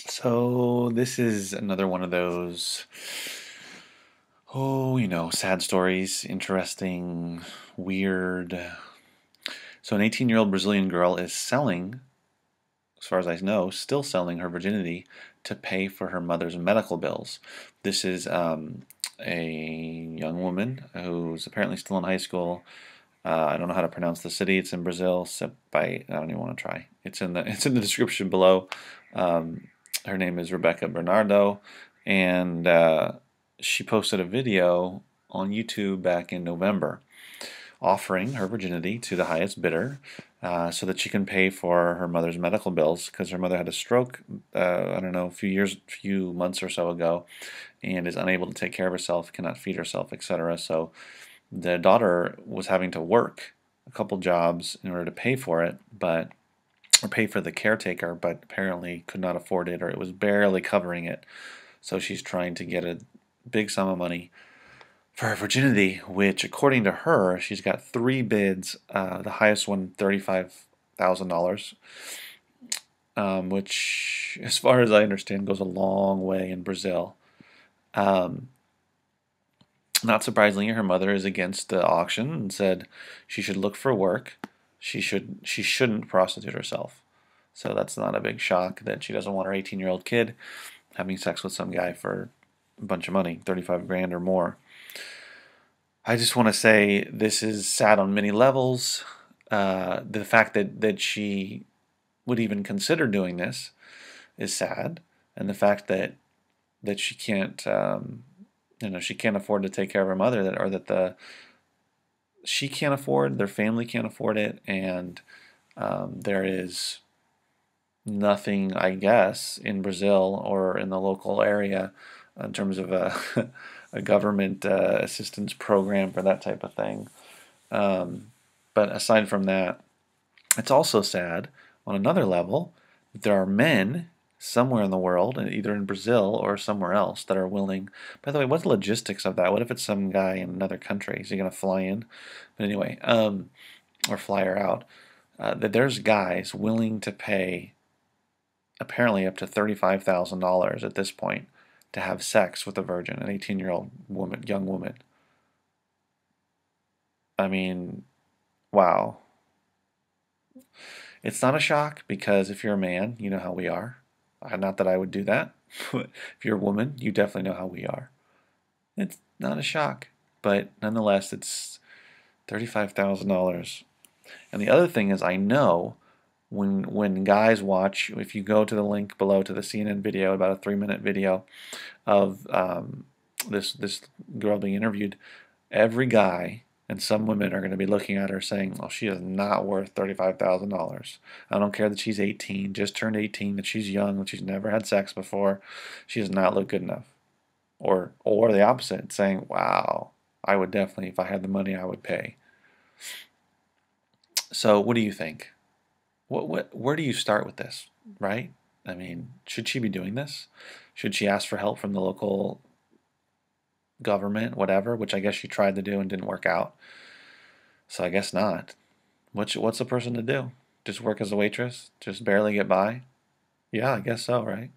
So this is another one of those, sad stories, interesting, weird. So an 18-year-old Brazilian girl is selling, as far as I know, still selling her virginity to pay for her mother's medical bills. This is a young woman who's apparently still in high school. I don't know how to pronounce the city. It's in Brazil. I don't even want to try. It's in the description below. Her name is Rebecca Bernardo, and she posted a video on YouTube back in November offering her virginity to the highest bidder so that she can pay for her mother's medical bills because her mother had a stroke, I don't know, few months or so ago, and is unable to take care of herself, cannot feed herself, etc. So the daughter was having to work a couple jobs in order to pay for it, or pay for the caretaker, but apparently could not afford it, or it was barely covering it. So she's trying to get a big sum of money for her virginity, which, according to her, she's got three bids. The highest one, $35,000, which, as far as I understand, goes a long way in Brazil. Um, Not surprisingly, her mother is against the auction and said she should look for work. She shouldn't prostitute herself. So that's not a big shock that she doesn't want her 18-year-old kid having sex with some guy for a bunch of money, 35 grand or more. I just want to say this is sad on many levels. The fact that she would even consider doing this is sad, and the fact that she can't, she can't afford to take care of her mother, or that she can't afford, their family can't afford it, and there is nothing, I guess, in Brazil or in the local area in terms of a government assistance program for that type of thing. Um, but aside from that, it's also sad on another level that there are men somewhere in the world, either in Brazil or somewhere else, that are willing. By the way, what's the logistics of that? What if it's some guy in another country? Is he going to fly in? But anyway, or fly her out? That there's guys willing to pay apparently up to $35,000 at this point to have sex with a virgin, an 18-year-old woman, young woman. I mean, wow. It's not a shock because if you're a man, you know how we are. Not that I would do that. But if you're a woman, you definitely know how we are. It's not a shock, but nonetheless, it's $35,000. And the other thing is, I know when guys watch, if you go to the link below to the CNN video, about a 3-minute video of this girl being interviewed, every guy and some women are going to be looking at her saying, "Well, she is not worth $35,000. I don't care that she's 18, just turned 18, that she's young, that she's never had sex before. She does not look good enough." Or the opposite, saying, "Wow, I would definitely, if I had the money, I would pay." So, what do you think? Where do you start with this, right? I mean, should she be doing this? Should she ask for help from the local government, whatever, which I guess she tried to do and didn't work out. So I guess not. What's a person to do? Just work as a waitress? Just barely get by? Yeah, I guess so, right?